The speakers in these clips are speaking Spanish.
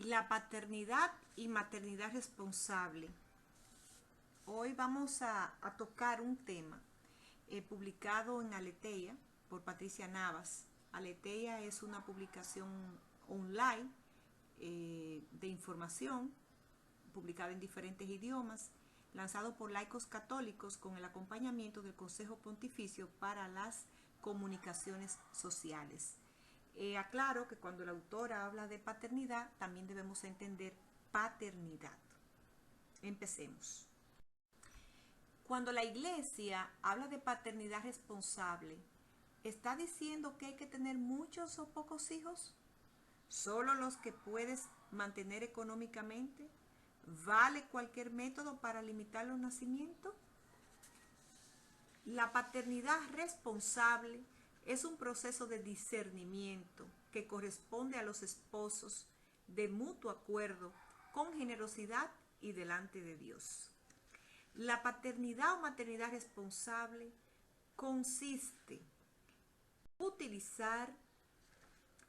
La paternidad y maternidad responsable. Hoy vamos a tocar un tema publicado en Aleteia por Patricia Navas. Aleteia es una publicación online de información publicada en diferentes idiomas, lanzado por laicos católicos con el acompañamiento del Consejo Pontificio para las Comunicaciones Sociales. Aclaro que cuando la autora habla de paternidad, también debemos entender paternidad. Empecemos. Cuando la Iglesia habla de paternidad responsable, ¿está diciendo que hay que tener muchos o pocos hijos? ¿Solo los que puedes mantener económicamente? ¿Vale cualquier método para limitar los nacimientos? La paternidad responsable es un proceso de discernimiento que corresponde a los esposos de mutuo acuerdo, con generosidad y delante de Dios. La paternidad o maternidad responsable consiste en utilizar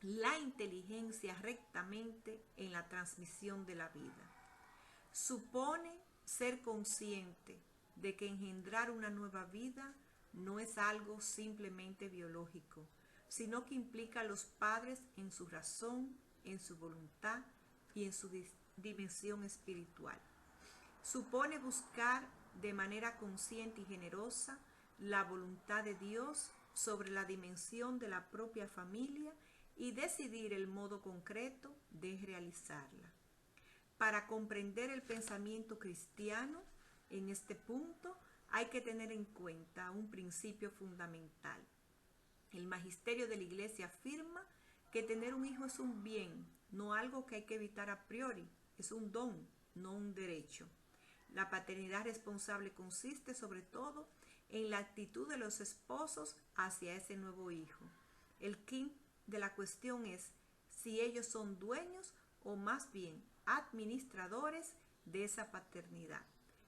la inteligencia rectamente en la transmisión de la vida. Supone ser consciente de que engendrar una nueva vida no es algo simplemente biológico, sino que implica a los padres en su razón, en su voluntad y en su dimensión espiritual. Supone buscar de manera consciente y generosa la voluntad de Dios sobre la dimensión de la propia familia y decidir el modo concreto de realizarla. Para comprender el pensamiento cristiano, en este punto hay que tener en cuenta un principio fundamental. El magisterio de la Iglesia afirma que tener un hijo es un bien, no algo que hay que evitar a priori, es un don, no un derecho. La paternidad responsable consiste sobre todo en la actitud de los esposos hacia ese nuevo hijo. El quid de la cuestión es si ellos son dueños o más bien administradores de esa paternidad.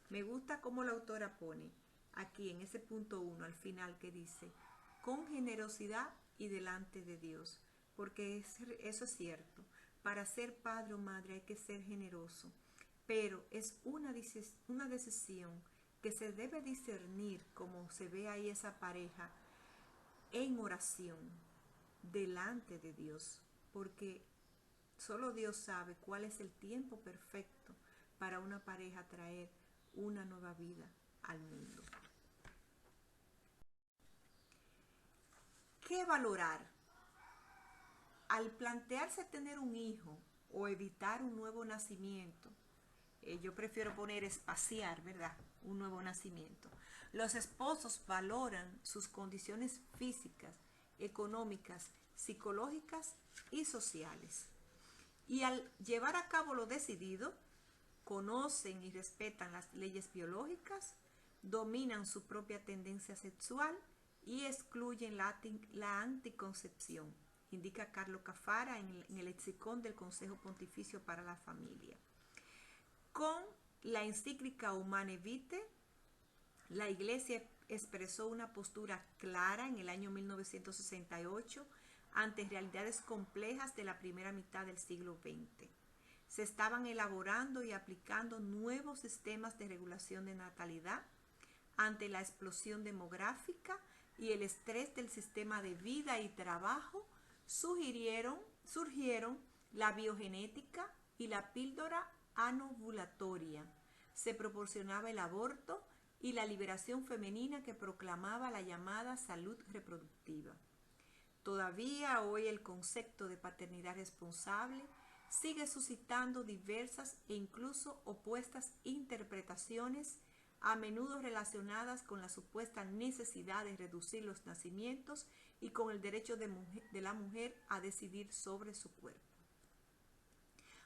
Me gusta cómo la autora pone aquí en ese punto 1 al final que dice con generosidad y delante de Dios, porque eso es cierto. Para ser padre o madre hay que ser generoso, pero es una decisión que se debe discernir, como se ve ahí esa pareja, en oración, delante de Dios, porque solo Dios sabe cuál es el tiempo perfecto para una pareja traer una nueva vida al mundo. ¿Qué valorar? Al plantearse tener un hijo o evitar un nuevo nacimiento, yo prefiero poner espaciar, ¿verdad? Un nuevo nacimiento. Los esposos valoran sus condiciones físicas, económicas, psicológicas y sociales. Y al llevar a cabo lo decidido, conocen y respetan las leyes biológicas, dominan su propia tendencia sexual y excluyen la anticoncepción, indica Carlo Cafara en el lexicón del Consejo Pontificio para la Familia. Con la encíclica Humanae Vitae, la Iglesia expresó una postura clara en el año 1968 ante realidades complejas de la primera mitad del siglo XX. Se estaban elaborando y aplicando nuevos sistemas de regulación de natalidad ante la explosión demográfica y el estrés del sistema de vida y trabajo. Surgieron la biogenética y la píldora anovulatoria. Se proporcionaba el aborto y la liberación femenina que proclamaba la llamada salud reproductiva. Todavía hoy el concepto de paternidad responsable sigue suscitando diversas e incluso opuestas interpretaciones, a menudo relacionadas con la supuesta necesidad de reducir los nacimientos y con el derecho de la mujer a decidir sobre su cuerpo.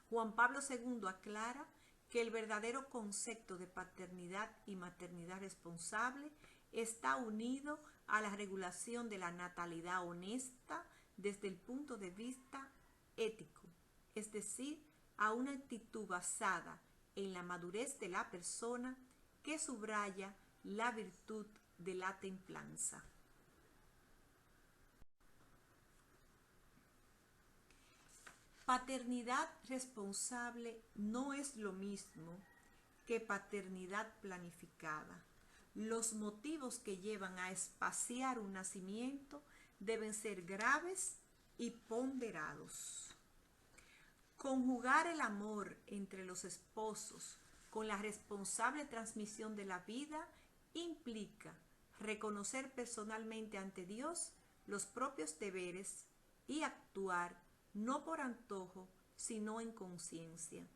Juan Pablo II aclara que el verdadero concepto de paternidad y maternidad responsable está unido a la regulación de la natalidad honesta desde el punto de vista ético, es decir, a una actitud basada en la madurez de la persona que subraya la virtud de la templanza. Paternidad responsable no es lo mismo que paternidad planificada. Los motivos que llevan a espaciar un nacimiento deben ser graves y ponderados. Conjugar el amor entre los esposos con la responsable transmisión de la vida implica reconocer personalmente ante Dios los propios deberes y actuar no por antojo, sino en conciencia.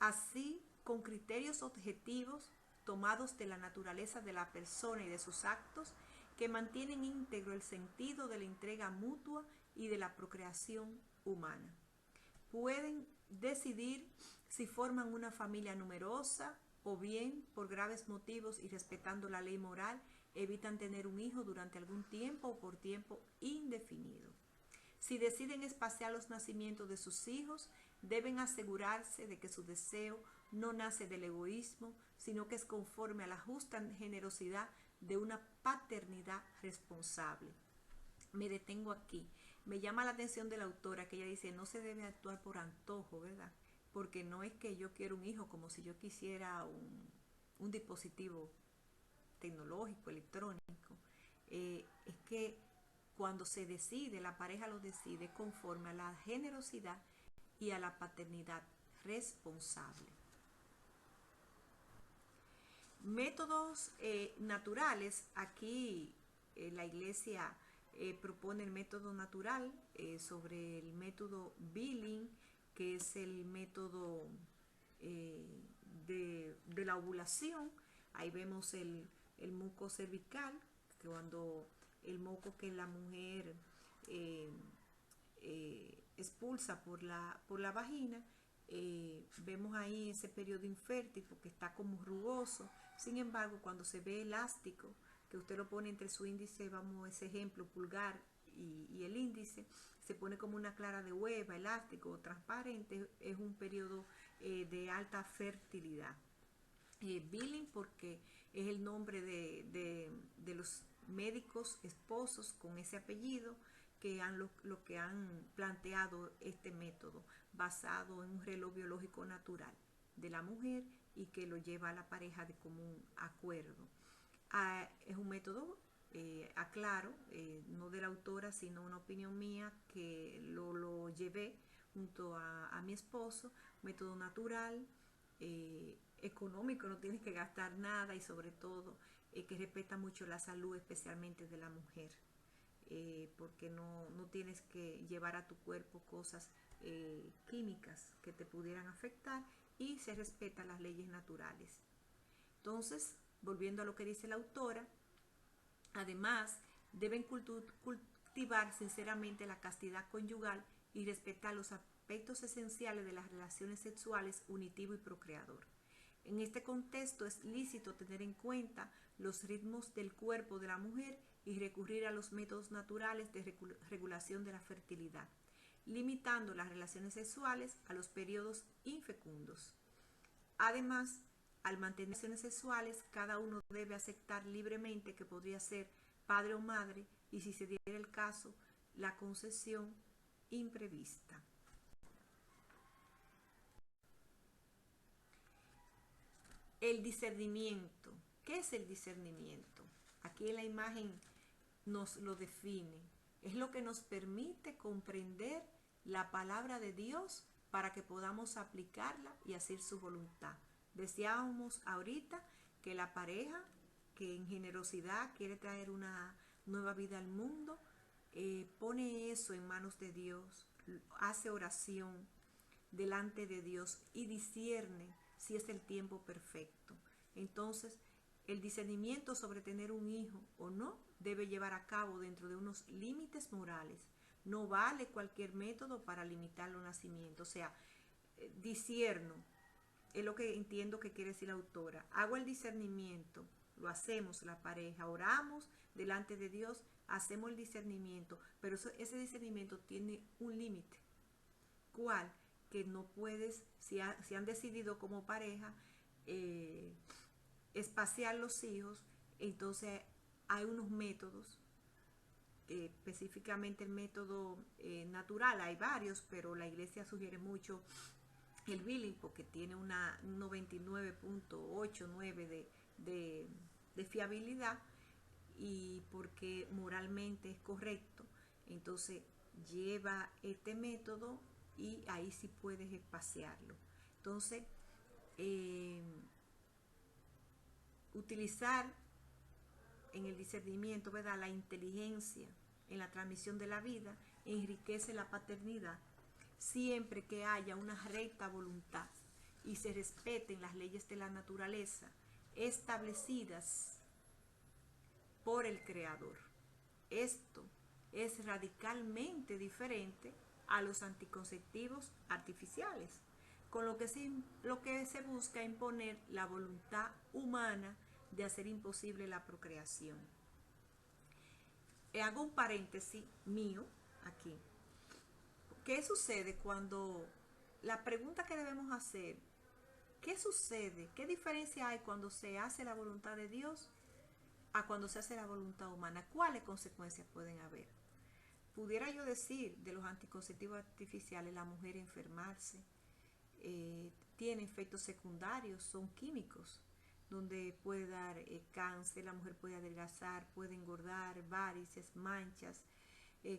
Así, con criterios objetivos tomados de la naturaleza de la persona y de sus actos, que mantienen íntegro el sentido de la entrega mutua y de la procreación humana. Pueden decidir si forman una familia numerosa o bien, por graves motivos y respetando la ley moral, evitan tener un hijo durante algún tiempo o por tiempo indefinido. Si deciden espaciar los nacimientos de sus hijos, deben asegurarse de que su deseo no nace del egoísmo, sino que es conforme a la justa generosidad de una paternidad responsable. Me detengo aquí. Me llama la atención de la autora que ella dice, no se debe actuar por antojo, ¿verdad? Porque no es que yo quiero un hijo como si yo quisiera un dispositivo tecnológico, electrónico. Es que cuando se decide, la pareja lo decide conforme a la generosidad y a la paternidad responsable. Métodos naturales. Aquí la iglesia propone el método natural sobre el método Billing, que es el método de la ovulación. Ahí vemos el muco cervical, cuando el moco que la mujer expulsa por la vagina, vemos ahí ese periodo infértil porque está como rugoso. Sin embargo, cuando se ve elástico, que usted lo pone entre su índice, vamos, ese ejemplo, pulgar y el índice, se pone como una clara de hueva, elástico, transparente, es un periodo de alta fertilidad. Billing porque es el nombre de los médicos esposos con ese apellido que lo que han planteado este método basado en un reloj biológico natural de la mujer y que lo lleva a la pareja de común acuerdo. Es un método, aclaro, no de la autora, sino una opinión mía que lo llevé junto a mi esposo, método natural, económico, no tienes que gastar nada y sobre todo que respeta mucho la salud, especialmente de la mujer, porque no tienes que llevar a tu cuerpo cosas químicas que te pudieran afectar y se respetan las leyes naturales. Entonces, volviendo a lo que dice la autora, además deben cultivar sinceramente la castidad conyugal y respetar los aspectos esenciales de las relaciones sexuales unitivo y procreador. En este contexto es lícito tener en cuenta los ritmos del cuerpo de la mujer y recurrir a los métodos naturales de regulación de la fertilidad, limitando las relaciones sexuales a los periodos infecundos. Además, al mantener relaciones sexuales, cada uno debe aceptar libremente que podría ser padre o madre y, si se diera el caso, la concepción imprevista. El discernimiento. ¿Qué es el discernimiento? Aquí en la imagen nos lo define. Es lo que nos permite comprender la palabra de Dios para que podamos aplicarla y hacer su voluntad. Decíamos ahorita que la pareja que en generosidad quiere traer una nueva vida al mundo, pone eso en manos de Dios, hace oración delante de Dios y discierne si es el tiempo perfecto. Entonces, el discernimiento sobre tener un hijo o no debe llevar a cabo dentro de unos límites morales. No vale cualquier método para limitar los nacimientos. O sea, discierno, es lo que entiendo que quiere decir la autora. Hago el discernimiento, lo hacemos la pareja, oramos delante de Dios, hacemos el discernimiento, pero ese discernimiento tiene un límite. ¿Cuál? Que no puedes, si han decidido como pareja espaciar los hijos, entonces hay unos métodos específicamente el método natural. Hay varios, pero la iglesia sugiere mucho el billing porque tiene un 99.89 de fiabilidad y porque moralmente es correcto. Entonces lleva este método y ahí sí puedes espaciarlo. Entonces, utilizar en el discernimiento, ¿verdad?, la inteligencia en la transmisión de la vida enriquece la paternidad siempre que haya una recta voluntad y se respeten las leyes de la naturaleza establecidas por el Creador. Esto es radicalmente diferente a los anticonceptivos artificiales, con lo que se busca imponer la voluntad humana de hacer imposible la procreación. Hago un paréntesis mío aquí. ¿Qué sucede cuando la pregunta que debemos hacer, qué sucede? ¿Qué diferencia hay cuando se hace la voluntad de Dios a cuando se hace la voluntad humana? ¿Cuáles consecuencias pueden haber? Pudiera yo decir de los anticonceptivos artificiales, la mujer enfermarse, tiene efectos secundarios, son químicos, donde puede dar cáncer, la mujer puede adelgazar, puede engordar, varices, manchas,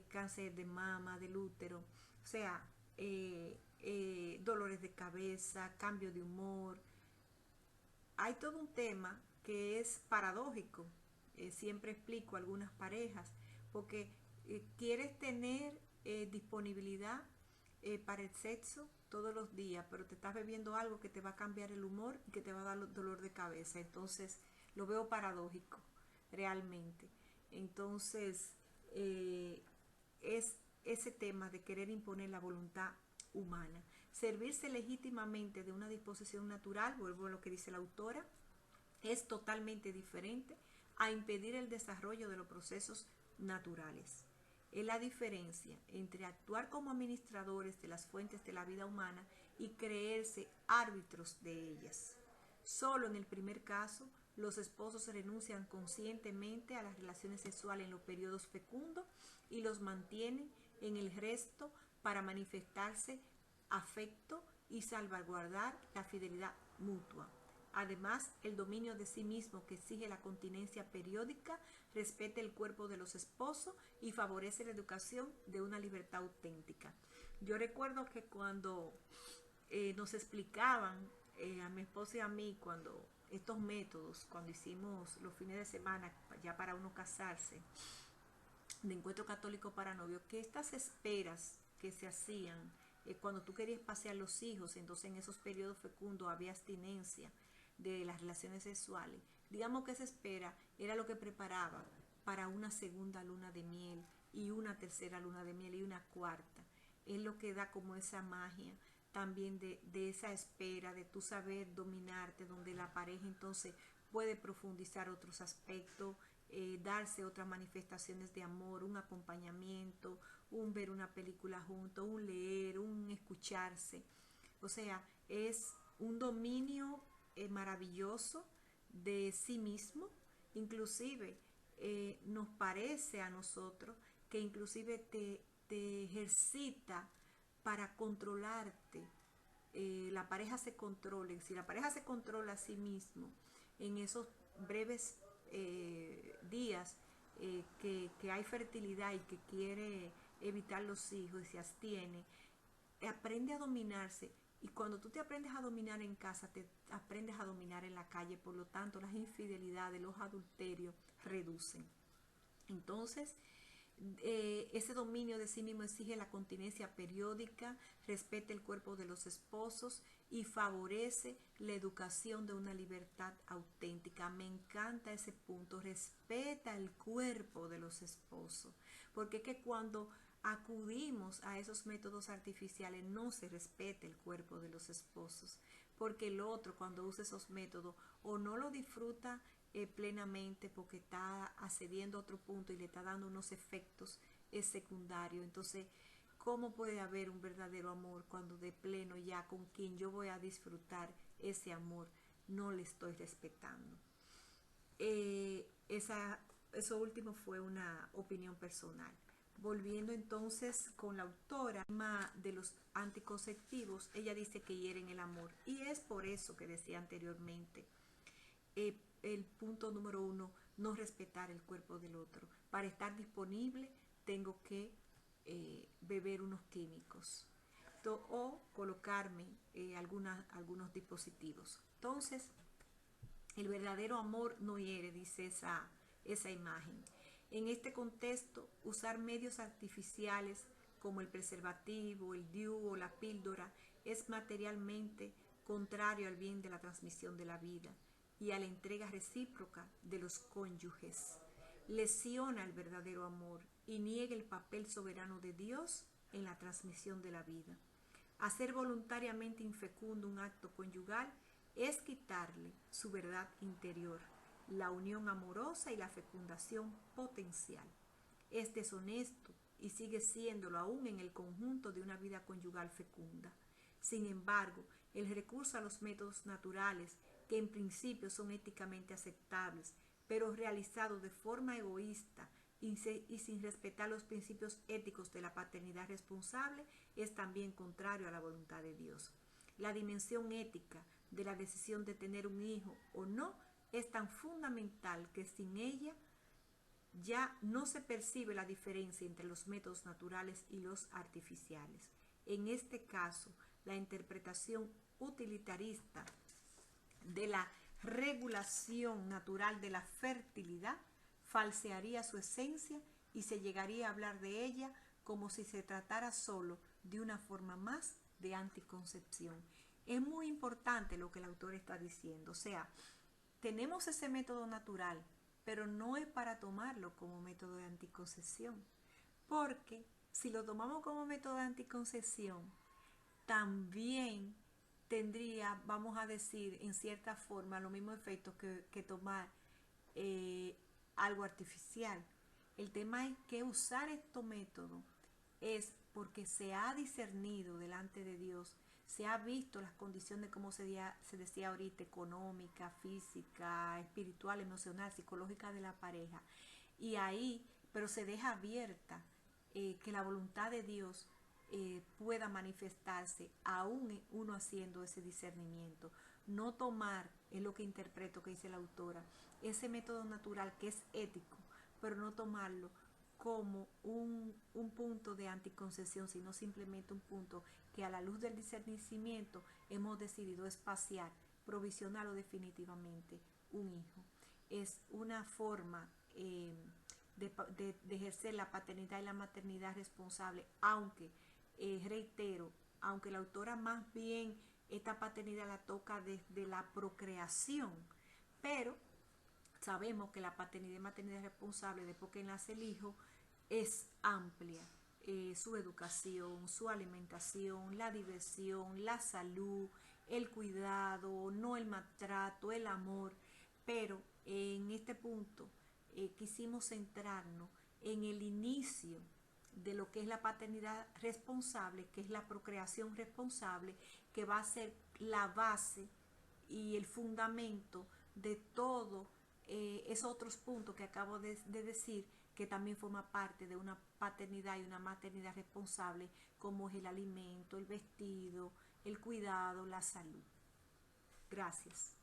cáncer de mama, del útero, o sea, dolores de cabeza, cambio de humor. Hay todo un tema que es paradójico. Siempre explico a algunas parejas, porque quieres tener disponibilidad para el sexo todos los días, pero te estás bebiendo algo que te va a cambiar el humor y que te va a dar dolor de cabeza. Entonces, lo veo paradójico, realmente. Entonces, es ese tema de querer imponer la voluntad humana. Servirse legítimamente de una disposición natural, vuelvo a lo que dice la autora, es totalmente diferente a impedir el desarrollo de los procesos naturales. Es la diferencia entre actuar como administradores de las fuentes de la vida humana y creerse árbitros de ellas. Solo en el primer caso, los esposos renuncian conscientemente a las relaciones sexuales en los periodos fecundos y los mantienen en el resto para manifestarse afecto y salvaguardar la fidelidad mutua. Además, el dominio de sí mismo que exige la continencia periódica respeta el cuerpo de los esposos y favorece la educación de una libertad auténtica. Yo recuerdo que cuando nos explicaban a mi esposo y a mí cuando estos métodos, cuando hicimos los fines de semana ya para uno casarse, de encuentro católico para novios, que estas esperas que se hacían cuando tú querías pasear los hijos, entonces en esos periodos fecundos había abstinencia de las relaciones sexuales. Digamos que esa espera era lo que preparaba para una segunda luna de miel y una tercera luna de miel y una cuarta. Es lo que da como esa magia también de esa espera, de tú saber dominarte, donde la pareja entonces puede profundizar otros aspectos, darse otras manifestaciones de amor, un acompañamiento, un ver una película junto, un leer, un escucharse. O sea, es un dominio maravilloso de sí mismo. Inclusive nos parece a nosotros que inclusive te ejercita para controlarte. La pareja se controla. Si la pareja se controla a sí mismo en esos breves días que hay fertilidad y que quiere evitar los hijos y se abstiene, aprende a dominarse. Y cuando tú te aprendes a dominar en casa, te aprendes a dominar en la calle. Por lo tanto, las infidelidades, los adulterios reducen. Entonces, ese dominio de sí mismo exige la continencia periódica, respeta el cuerpo de los esposos y favorece la educación de una libertad auténtica. Me encanta ese punto, respeta el cuerpo de los esposos, porque es que cuando acudimos a esos métodos artificiales no se respeta el cuerpo de los esposos, porque el otro cuando usa esos métodos o no lo disfruta plenamente porque está accediendo a otro punto y le está dando unos efectos secundarios. Entonces, ¿cómo puede haber un verdadero amor cuando de pleno ya con quien yo voy a disfrutar ese amor no le estoy respetando? Esa eso último fue una opinión personal. Volviendo entonces con la autora, el tema de los anticonceptivos, ella dice que hieren el amor. Y es por eso que decía anteriormente, el punto número 1, no respetar el cuerpo del otro. Para estar disponible tengo que beber unos químicos o colocarme algunos dispositivos. Entonces, el verdadero amor no hiere, dice esa imagen. En este contexto, usar medios artificiales como el preservativo, el DIU o la píldora es materialmente contrario al bien de la transmisión de la vida y a la entrega recíproca de los cónyuges. Lesiona el verdadero amor y niega el papel soberano de Dios en la transmisión de la vida. Hacer voluntariamente infecundo un acto conyugal es quitarle su verdad interior, la unión amorosa y la fecundación potencial. Es deshonesto y sigue siéndolo aún en el conjunto de una vida conyugal fecunda. Sin embargo, el recurso a los métodos naturales, que en principio son éticamente aceptables, pero realizados de forma egoísta y sin respetar los principios éticos de la paternidad responsable, es también contrario a la voluntad de Dios. La dimensión ética de la decisión de tener un hijo o no es tan fundamental que sin ella ya no se percibe la diferencia entre los métodos naturales y los artificiales. En este caso, la interpretación utilitarista de la regulación natural de la fertilidad falsearía su esencia y se llegaría a hablar de ella como si se tratara solo de una forma más de anticoncepción. Es muy importante lo que el autor está diciendo, o sea, tenemos ese método natural, pero no es para tomarlo como método de anticoncepción, porque si lo tomamos como método de anticoncepción, también tendría, vamos a decir, en cierta forma, los mismos efectos que tomar algo artificial. El tema es que usar estos métodos es porque se ha discernido delante de Dios, se ha visto las condiciones, como se decía ahorita, económica, física, espiritual, emocional, psicológica de la pareja. Y ahí, pero se deja abierta que la voluntad de Dios pueda manifestarse aún uno haciendo ese discernimiento. No tomar, es lo que interpreto que dice la autora, ese método natural que es ético, pero no tomarlo como un punto de anticoncepción, sino simplemente un punto que a la luz del discernimiento hemos decidido espaciar provisional o definitivamente un hijo. Es una forma de ejercer la paternidad y la maternidad responsable, aunque reitero, aunque la autora más bien esta paternidad la toca desde la procreación, pero sabemos que la paternidad y maternidad responsable después que nace el hijo es amplia. Su educación, su alimentación, la diversión, la salud, el cuidado, no el maltrato, el amor, pero en este punto quisimos centrarnos en el inicio de lo que es la paternidad responsable, que es la procreación responsable, que va a ser la base y el fundamento de todo esos otros puntos que acabo de decir, que también forma parte de una paternidad y una maternidad responsable, como es el alimento, el vestido, el cuidado, la salud. Gracias.